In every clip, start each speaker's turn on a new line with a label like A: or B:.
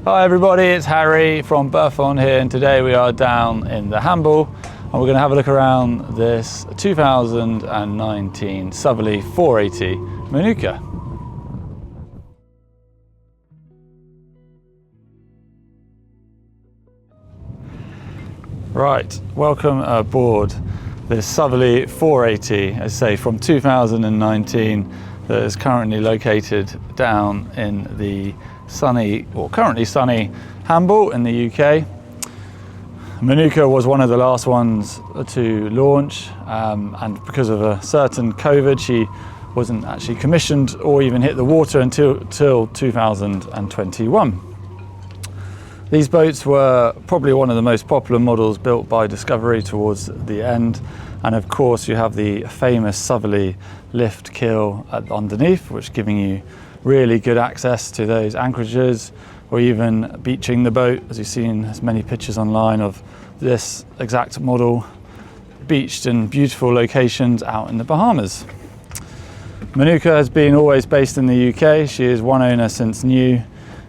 A: Hi everybody, it's Harry from Berthon here, and today we are down in the Hamble and we're going to have a look around this 2019 Southerly 480 Manuka. Right, welcome aboard this Southerly 480, as I say, from 2019, that is currently located down in the sunny, or currently sunny, Hamble in the UK. Manuka was one of the last ones to launch, and because of a certain COVID, she wasn't actually commissioned or even hit the water until 2021. These boats were probably one of the most popular models built by Discovery towards the end, and of course you have the famous Southerly lift keel underneath, which giving you really good access to those anchorages, or even beaching the boat, as you've seen as many pictures online of this exact model beached in beautiful locations out in the Bahamas. Manuka has been always based in the UK. She is one owner since new,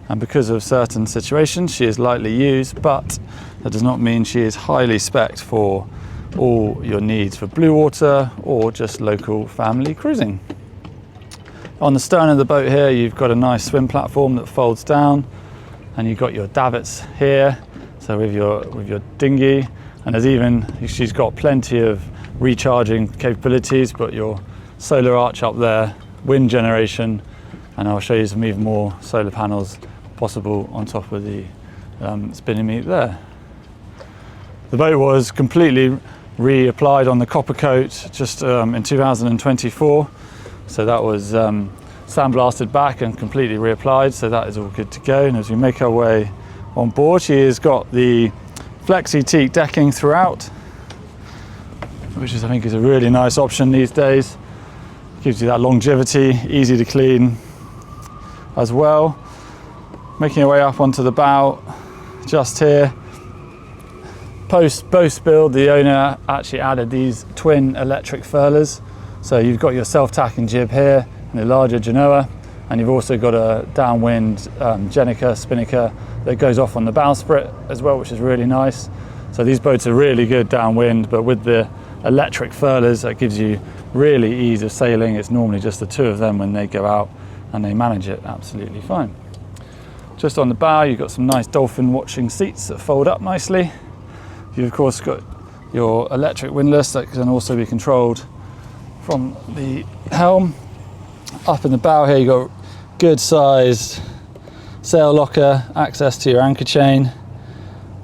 A: and because of certain situations she is lightly used, but that does not mean she is highly spec'd for all your needs for blue water or just local family cruising. On the stern of the boat here you've got a nice swim platform that folds down, and you've got your davits here, so with your dinghy, and she's got plenty of recharging capabilities, but your solar arch up there, wind generation, and I'll show you some even more solar panels possible on top of the spinning meat there. The boat was completely reapplied on the copper coat just in 2024, so that was sandblasted back and completely reapplied, so that is all good to go. And as we make our way on board, she has got the flexi teak decking throughout, which I think is a really nice option these days. Gives you that longevity, easy to clean as well. Making your way up onto the bow, just here. Post boat build, the owner actually added these twin electric furlers. So you've got your self-tacking jib here and the larger genoa, and you've also got a downwind spinnaker that goes off on the bowsprit as well, which is really nice. So these boats are really good downwind, but with the electric furlers, that gives you really ease of sailing. It's normally just the two of them when they go out, and they manage it absolutely fine. Just on the bow, you've got some nice dolphin watching seats that fold up nicely. You've of course got your electric windlass that can also be controlled from the helm. Up in the bow here, you've got good sized sail locker, access to your anchor chain.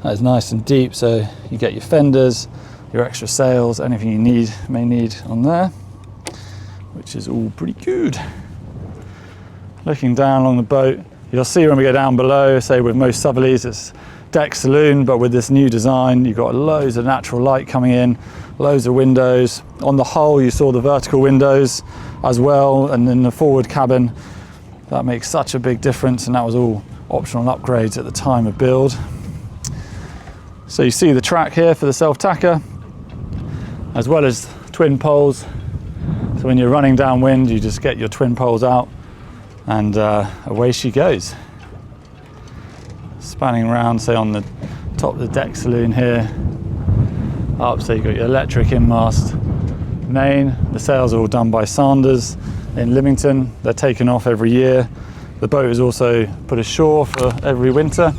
A: That is nice and deep, so you get your fenders, your extra sails, anything you may need on there, which is all pretty good. Looking down along the boat, you'll see when we go down below, say with most Southerlys, it's deck saloon, but with this new design, you've got loads of natural light coming in, loads of windows. On the hull, you saw the vertical windows as well, and in the forward cabin, that makes such a big difference, and that was all optional upgrades at the time of build. So you see the track here for the self-tacker, as well as twin poles. So when you're running downwind, you just get your twin poles out, and away she goes. Spanning around, say on the top of the deck saloon here, up, so you've got your electric in-mast main. The sails are all done by Sanders in Lymington. They're taken off every year. The boat is also put ashore for every winter.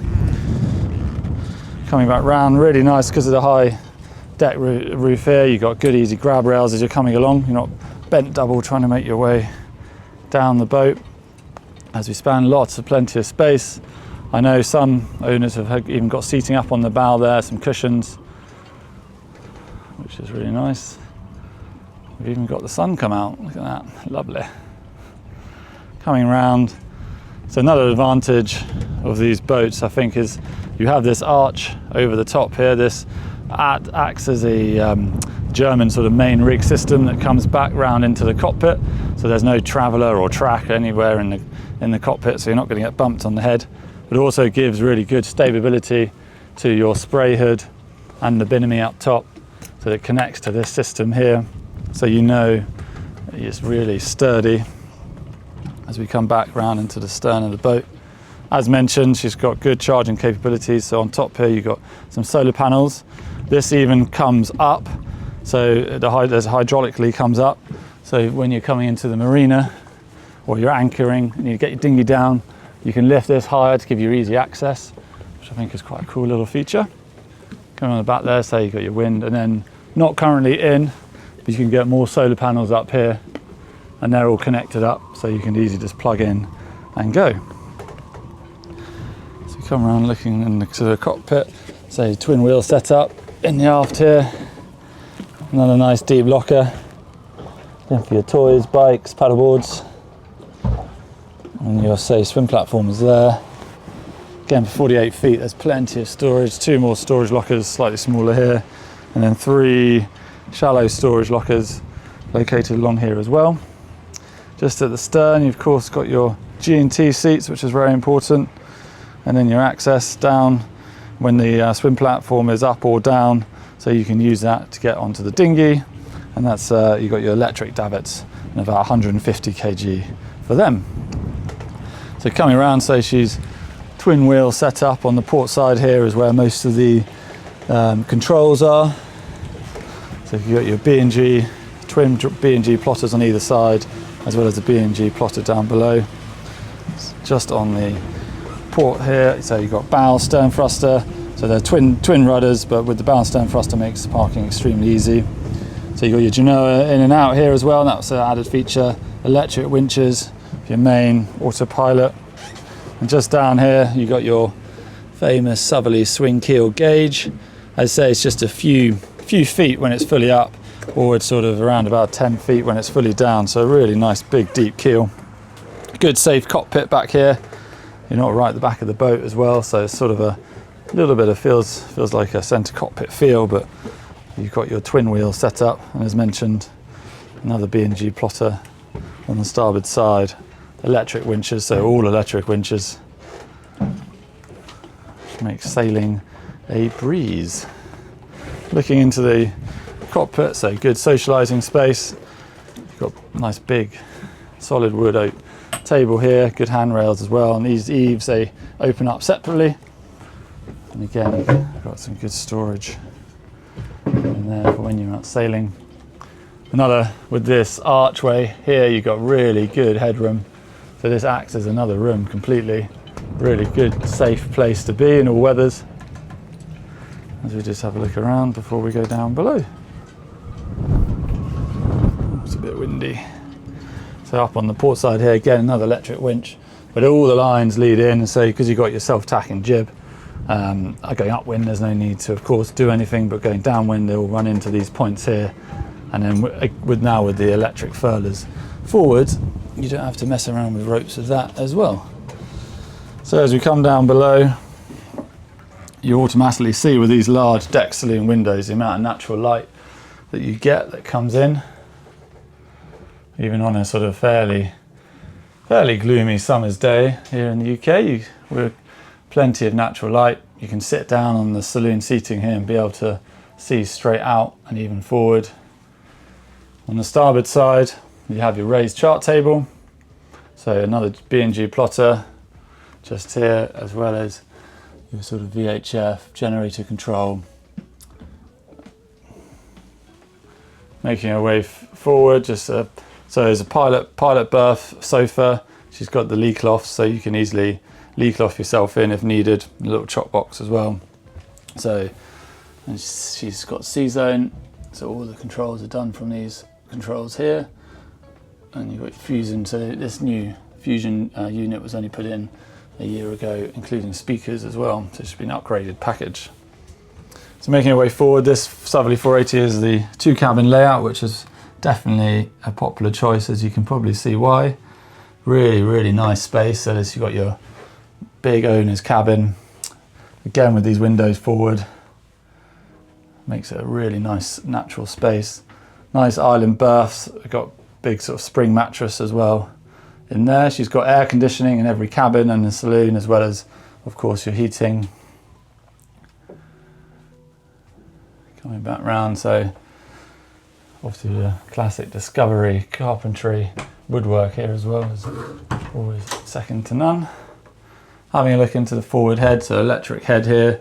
A: Coming back round, really nice because of the high deck roof here. You've got good easy grab rails as you're coming along. You're not bent double trying to make your way down the boat. As we span, plenty of space. I know some owners have even got seating up on the bow there, some cushions, which is really nice. We've even got the sun come out, look at that, lovely. Coming around, so another advantage of these boats, I think, is you have this arch over the top here. This acts as a German sort of main rig system that comes back round into the cockpit, so there's no traveller or track anywhere in the cockpit, so you're not going to get bumped on the head. It also gives really good stability to your spray hood and the bimini up top, so it connects to this system here, so you know it's really sturdy. As we come back round into the stern of the boat, As mentioned, she's got good charging capabilities. So on top here, you've got some solar panels. This even comes up. So there's hydraulically comes up. So when you're coming into the marina or you're anchoring and you get your dinghy down, you can lift this higher to give you easy access, which I think is quite a cool little feature. Coming on the back there, so you've got your wind, and then not currently in, but you can get more solar panels up here, and they're all connected up, so you can easily just plug in and go. So you come around looking into the cockpit, so twin wheel setup in the aft here, another nice deep locker, then for your toys, bikes, paddleboards, and your swim platform is there. Again, for 48 feet, there's plenty of storage. 2 more storage lockers, slightly smaller here, and then 3 shallow storage lockers located along here as well. Just at the stern, you've of course got your G&T seats, which is very important, and then your access down when the swim platform is up or down, so you can use that to get onto the dinghy, and that's you've got your electric davits, and about 150 kg for them. So coming around, so she's twin wheel set up on the port side here is where most of the controls are. So you've got your B&G, twin B&G plotters on either side, as well as the B&G plotter down below. It's just on the port here, so you've got bow, stern thruster, so they're twin rudders, but with the bow and stern thruster makes the parking extremely easy. So you've got your Genoa in and out here as well, and that's an added feature. Electric winches, your main autopilot. And just down here, you've got your famous Southerly swing keel gauge. I'd say it's just a few feet when it's fully up, or it's sort of around about 10 feet when it's fully down. So a really nice big deep keel. Good safe cockpit back here. You're not right at the back of the boat as well, so it's sort of a little bit of feels like a centre cockpit feel, but you've got your twin wheel set up, and as mentioned, another B&G plotter on the starboard side. Electric winches, so all electric winches, which makes sailing a breeze. Looking into the cockpit, so good socialising space. You've got a nice big solid wood oak table here, good handrails as well, and these eaves, they open up separately. And again, you've got some good storage in there for when you're out sailing. Another, with this archway here, you've got really good headroom. So this acts as another room completely. Really good, safe place to be in all weathers. As we just have a look around before we go down below. It's a bit windy. So up on the port side here, again, another electric winch, but all the lines lead in, so because you've got your self-tacking jib, going upwind, there's no need to, of course, do anything, but going downwind, they'll run into these points here. And then with the electric furlers forward, you don't have to mess around with ropes of that as well. So as we come down below, you automatically see with these large deck saloon windows the amount of natural light that you get that comes in. Even on a sort of fairly gloomy summer's day here in the UK, we're plenty of natural light. You can sit down on the saloon seating here and be able to see straight out and even forward. On the starboard side, you have your raised chart table, so another B&G plotter just here, as well as your sort of VHF generator control. Making her way forward, so there's a pilot berth sofa. She's got the lee cloths, so you can easily lee cloth yourself in if needed. A little chop box as well. So, and she's got C-zone, so all the controls are done from these controls here. And you've got Fusion, so this new Fusion unit was only put in a year ago, including speakers as well, so it's been an upgraded package. So making our way forward, this Southerly 480 is the 2-cabin layout, which is definitely a popular choice, as you can probably see why. Really nice space. So you've got your big owner's cabin, again with these windows forward, makes it a really nice natural space. Nice island berths, we've got big sort of spring mattress as well in there. She's got air conditioning in every cabin and the saloon, as well as, of course, your heating. Coming back round, so obviously the classic Discovery carpentry woodwork here as well is always second to none. Having a look into the forward head, so electric head here.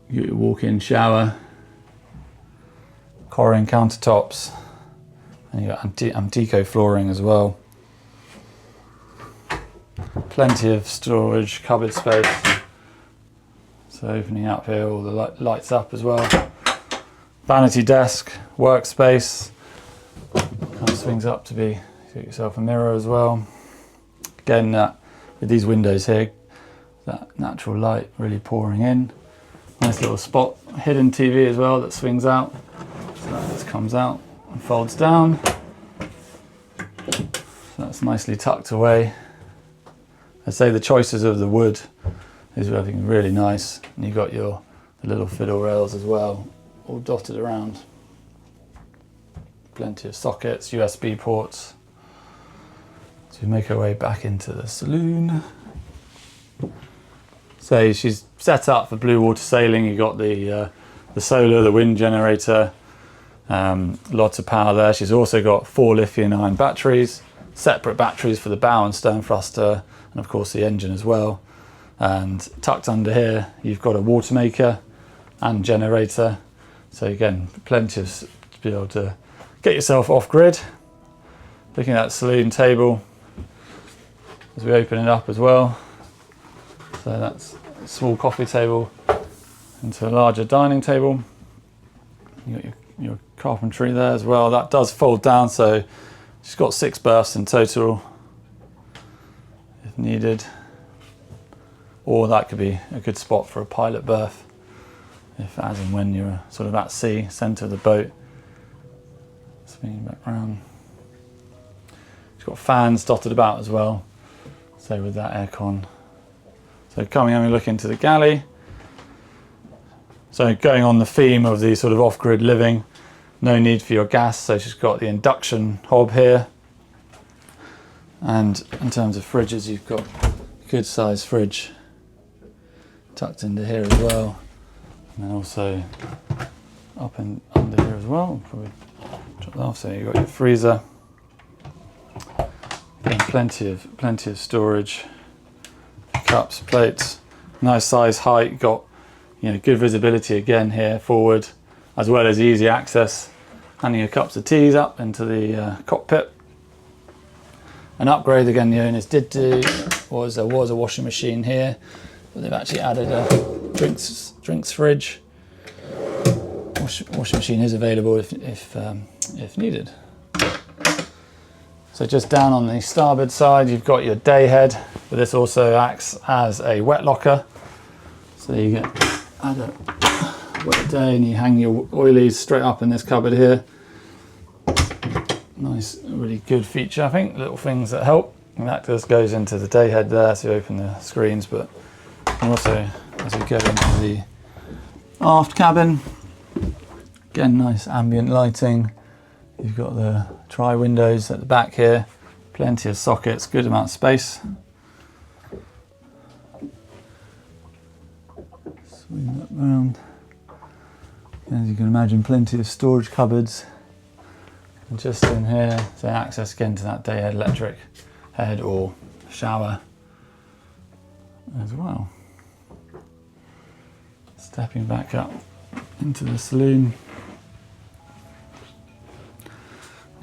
A: You get your walk-in shower, Corin countertops, and you got Antico flooring as well. Plenty of storage, cupboard space. So opening up here, all the lights up as well. Vanity desk, workspace. Kind of swings up to be, get yourself a mirror as well. Again, with these windows here, that natural light really pouring in. Nice little spot, hidden TV as well that swings out. So that just comes out and folds down. So that's nicely tucked away. I'd say the choices of the wood is I think really nice. And you've got the little fiddle rails as well, all dotted around. Plenty of sockets, USB ports. So we make our way back into the saloon. So she's set up for blue water sailing. You've got the solar, the wind generator, lots of power there. She's also got 4 lithium-ion batteries, separate batteries for the bow and stern thruster, and of course the engine as well. And tucked under here, you've got a water maker and generator. So again, plenty of to be able to get yourself off grid. Looking at that saloon table as we open it up as well. So that's a small coffee table into a larger dining table. You got your carpentry there as well. That does fold down, so she's got 6 berths in total if needed. Or that could be a good spot for a pilot berth, if as and when you're sort of at sea, centre of the boat. Swinging back round. She's got fans dotted about as well, so with that aircon. So coming and we look into the galley. So going on the theme of the sort of off-grid living, no need for your gas, so she's got the induction hob here. And in terms of fridges, you've got a good sized fridge tucked into here as well. And then also up and under here as well. Probably drop that off. So you've got your freezer. Again, plenty of storage. Cups, plates, nice size height, got good visibility again here forward, as well as easy access. Handing your cups of teas up into the cockpit. An upgrade again the owners did do was there was a washing machine here, but they've actually added a drinks fridge. Washing machine is available if needed. So just down on the starboard side, you've got your day head, but this also acts as a wet locker. So you add a wet day and you hang your oilies straight up in this cupboard here. Nice, really good feature, I think. Little things that help. And that just goes into the day head there, so you open the screens, but also as we go into the aft cabin, again, nice ambient lighting. You've got the tri-windows at the back here, plenty of sockets, good amount of space. Swing that round. As you can imagine, plenty of storage cupboards. And just in here, so access again to that day head electric head or shower as well. Stepping back up into the saloon.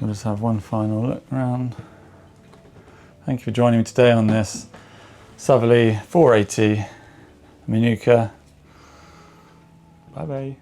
A: We'll just have one final look around. Thank you for joining me today on this Southerly 480 Manuka. Bye bye.